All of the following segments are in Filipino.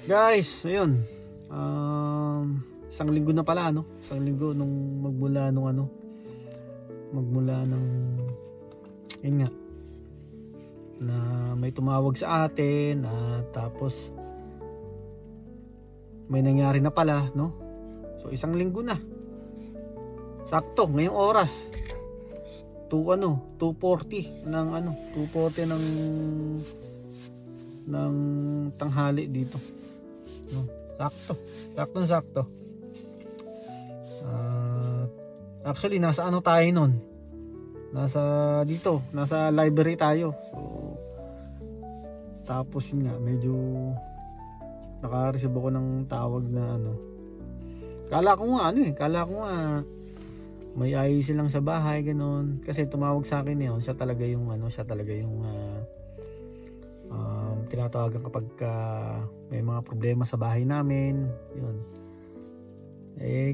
Guys, ayun. Isang linggo na pala, no? Isang linggo nung magmula nung magmula ng yun nga na may tumawag sa atin at tapos may nangyari na pala, no? So isang linggo na. Sakto ngayong oras. 2:40 ng tanghali dito. No, sakto. Actually nasa tayo noon. Nasa library tayo. So tapos yun nga, medyo naka-receive ako ng tawag na Kala ko nga may ayos silang sa bahay ganun. Kasi tumawag sa akin yun, siya talaga yung tinatawagan kapag may mga problema sa bahay namin, yun.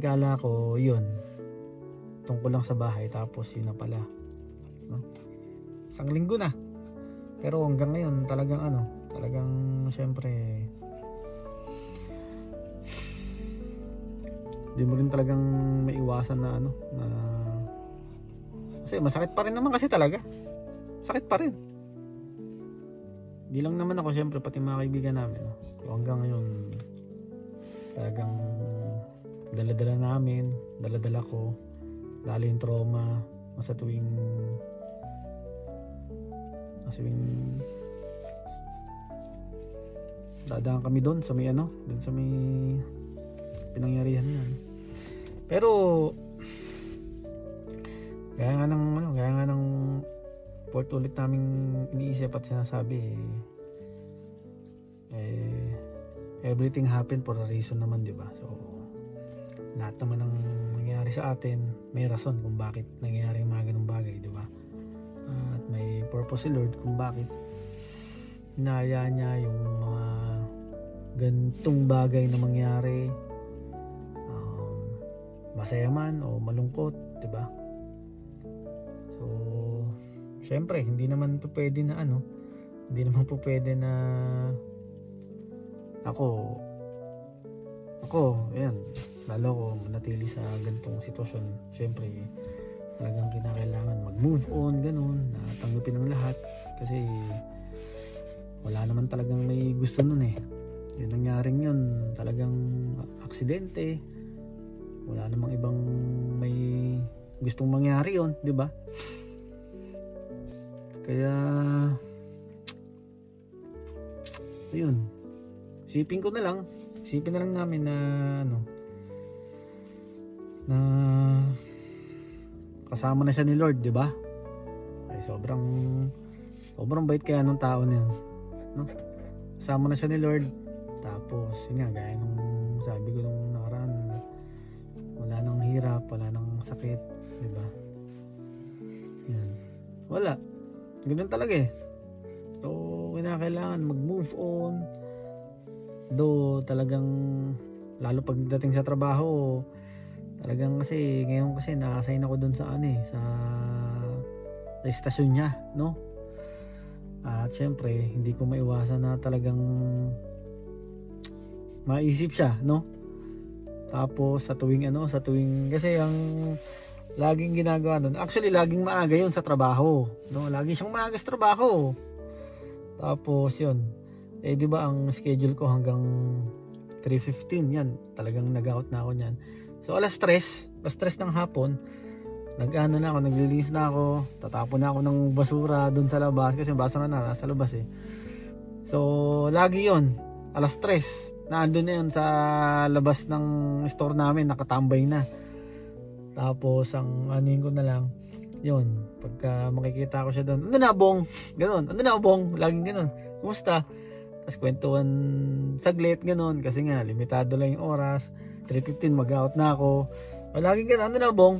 Kala ko yun tungkol lang sa bahay, tapos yun na pala, no? Isang linggo na, pero hanggang ngayon talagang syempre di mo rin talagang maiwasan na kasi masakit pa rin naman, kasi talaga sakit pa rin. Di lang naman ako, syempre pati mga kaibigan namin, no? So hanggang ngayon talagang dala ko lalo yung trauma sa tuwing dadaan kami doon sa may pinangyarihan niyan. Pero gaya nga ng port ulit naming iniisip at sinasabi, everything happened for a reason naman, di ba? So lahat naman ng nangyayari sa atin may rason kung bakit nangyayari yung mga ganung bagay, di ba? At may purpose si Lord kung bakit hinahayaan niya yung mga gantong bagay na mangyari, masaya man o malungkot, di ba? So syempre hindi naman po pwede na ako ayan, lalo ko manatili sa ganitong sitwasyon. Syempre talagang kinakailangan mag-move on, ganun, na tanggapin ang lahat, kasi wala naman talagang may gusto nun yung nangyaring yun, talagang aksidente, wala namang ibang may gustong mangyari yun, di ba? Kaya ayun, isipin na lang namin na na kasama na siya ni Lord, di ba? Ay sobrang bait kaya nung tao na yun, no? Kasama na siya ni Lord, tapos yun nga, gaya nung sabi ko nung nakaraan, wala nang hirap, wala nang sakit, di ba? Yan, wala, ganun talaga So kinakailangan mag-move on. Do talagang lalo pagdating sa trabaho, talagang kasi ngayon na-assign ako doon sa sa istasyon niya, no? At syempre hindi ko maiwasan na talagang maisip siya, no? Tapos sa tuwing kasi ang laging ginagawa nun, actually laging maaga yun sa trabaho, no? Lagi siyang maaga sa trabaho. Tapos yun, di ba ang schedule ko hanggang 3:15, yan, talagang nag-out na ako niyan. So alas 3 ng hapon, naglilinis na ako, tatapon na ako ng basura doon sa labas, kasi basura na nasa labas So lagi yon, alas 3 naandun na yun sa labas ng store namin, nakatambay na. Tapos ang anin ko na lang yun, pagka makikita ko siya doon, ano na bong, laging ganun, kumusta? Tapos kwentuhan saglit, ganun, kasi nga limitado lang yung oras, 3:15 mag-out na ako. Laging ganun, ano na bong,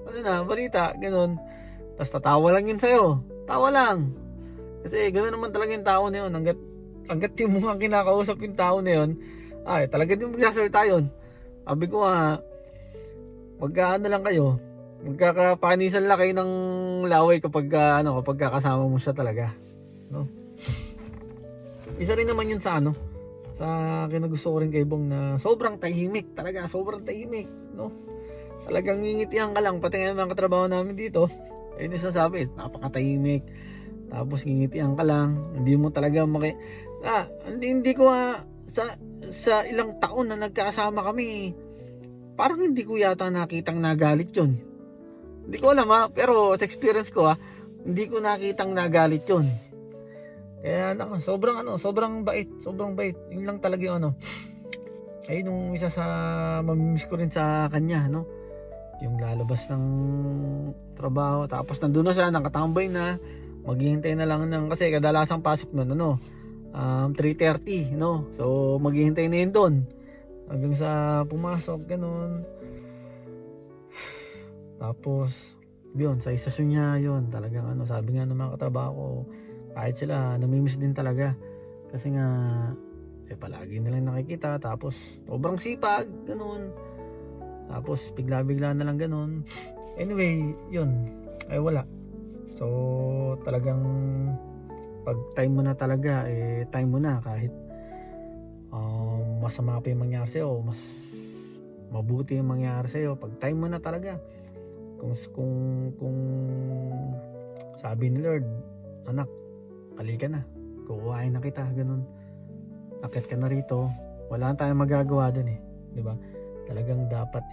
ano na, balita, ganun. Tapos tatawa lang yun sa'yo, tawa lang, kasi ganun naman talaga yung tao na yun. Hanggat di mo nga kinakausap yung tao na yun, ay talaga di mo magsasalita yun. Sabi ko nga, magkaano lang kayo, magkakapanisan lang kayo ng laway kapag kasama mo siya talaga, no? Isa rin naman yun sa sa kinagusto ko rin kay Bong na sobrang tahimik, talaga sobrang tahimik, no? Talagang ngingitian ka lang, pati nga mga katrabaho namin dito, ayun yung sasabi, napakatahimik. Tapos ngingitian ka lang, hindi mo talaga hindi ko sa ilang taon na nagkasama kami, parang hindi ko yata nakitang nagalit yun. Hindi ko alam pero sa experience ko hindi ko nakitang nagalit yun. Kaya sobrang bait, sobrang bait. Yun lang talaga yung ayun yung isa sa mamimiss ko rin sa kanya, no? Yung lalabas ng trabaho, tapos nandun na siya, nakatambay na, maghihintay na lang kasi kadalasang pasok nun 3:30, no? So maghihintay na yun doon hanggang sa pumasok, ganun. Tapos yun, sa istasyon niya yun, talagang sabi nga ng mga katrabaho ko, kahit sila namimiss din talaga kasi nga palagi nilang nakikita, tapos sobrang sipag, ganun. Tapos bigla-bigla na lang ganun. Anyway, yun ay wala. So talagang pag time mo na talaga, time mo na, kahit masama pa yung mangyari sa'yo, mas mabuti yung mangyari sa'yo, pag time mo na talaga. Kung sabi ni Lord, anak, halika na, kukuhain na kita, ganun, akit ka na rito, wala tayong magagawa dun di ba? Talagang dapat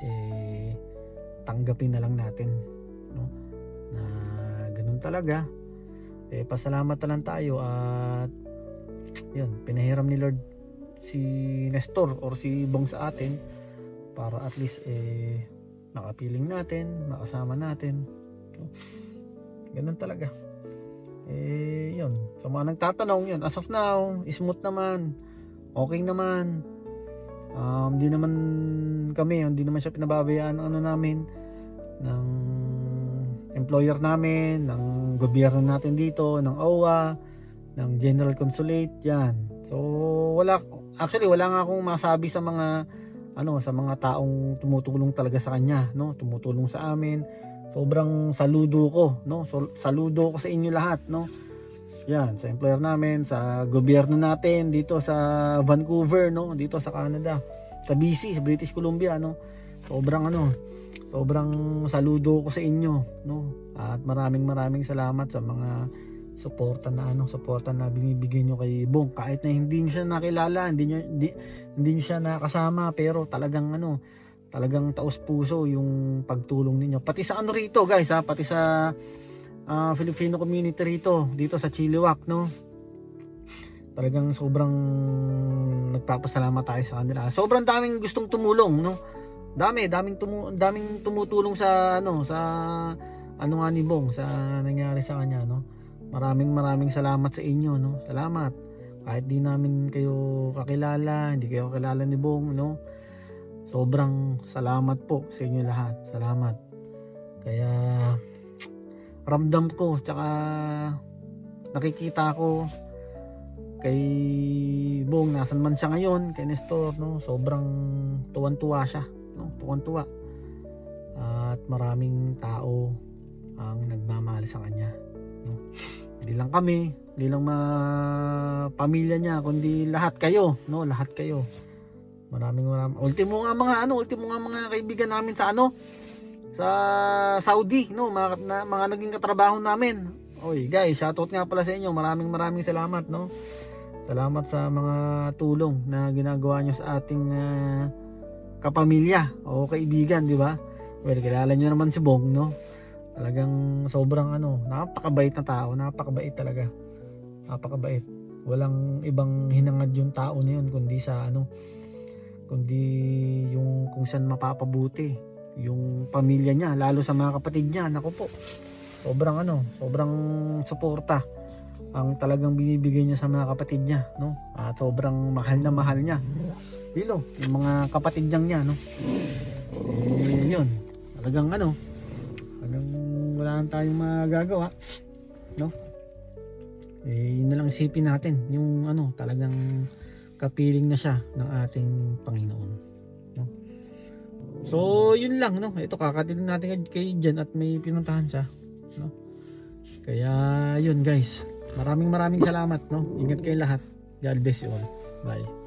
tanggapin na lang natin, no? Na ganun talaga. Pasalamat na lang tayo at yun, pinahiram ni Lord si Nestor or si Bong sa atin para at least makapiling natin, makasama natin, no? Ganun talaga. Yun, sa mga nagtatanong, yun, as of now, smooth naman, okay naman. Hindi naman siya pinababayaan ng namin, ng employer namin, ng gobyerno natin dito, ng OWA, ng General Consulate, yan. So wala nga akong masabi sa mga taong tumutulong talaga sa kanya, no? Tumutulong sa amin. Sobrang saludo ko, no? So, saludo ko sa inyo lahat, no? Yan, sa employer namin, sa gobyerno natin dito sa Vancouver, no? Dito sa Canada, sa BC, sa British Columbia, no? Sobrang saludo ko sa inyo, no? At maraming salamat sa mga suporta na binibigay nyo kay Bong, kahit na hindi niyo siya nakilala, hindi niyo siya nakasama, pero talagang taos puso yung pagtulong ninyo, pati sa rito guys, pati sa Filipino community rito, dito sa Chilliwack, no? Talagang sobrang nagpapasalamat tayo sa kanila. Sobrang daming gustong tumulong, no? Daming tumutulong sa nga ni Bong, sa nangyari sa kanya, no? Maraming salamat sa inyo, no? Salamat. Kahit di namin kayo kakilala, hindi kayo kakilala ni Bong, no? Sobrang salamat po sa inyo lahat. Salamat. Kaya ramdam ko, tsaka nakikita ko kay Bong, nasan man siya ngayon, kay Nestor, no? Sobrang tuwan-tuwa siya, no? Tuwan-tuwa. At maraming tao ang nagmamahal sa kanya, no? Hindi lang kami, hindi lang pamilya niya, kundi lahat kayo, no? Lahat kayo. Maraming ultimo nga mga kaibigan namin sa sa Saudi, no? Mga naging katrabaho namin. Oy, guys, shoutout nga pala sa inyo. Maraming salamat, no? Salamat sa mga tulong na ginagawa nyo sa ating kapamilya o kaibigan, di ba? Well, kilala nyo naman si Bong, no? Talagang sobrang napakabait na tao, napakabait talaga. Napakabait. Walang ibang hinangad yung tao na yun kundi kundi yung kung saan mapapabuti yung pamilya niya, lalo sa mga kapatid niya. Naku po, sobrang suporta ang talagang binibigay niya sa mga kapatid niya, no? At sobrang mahal niya yung mga kapatid niya, no? Yun, talagang wala tayong magagawa, no? Yun na lang isipin natin, yung talagang kapiling na siya ng ating Panginoon, no? So yun lang, no? Ito, kakatiling natin kay Jan at may pinuntahan siya, no? Kaya yun guys, maraming salamat, no? Ingat kayo lahat. God bless you all. Bye.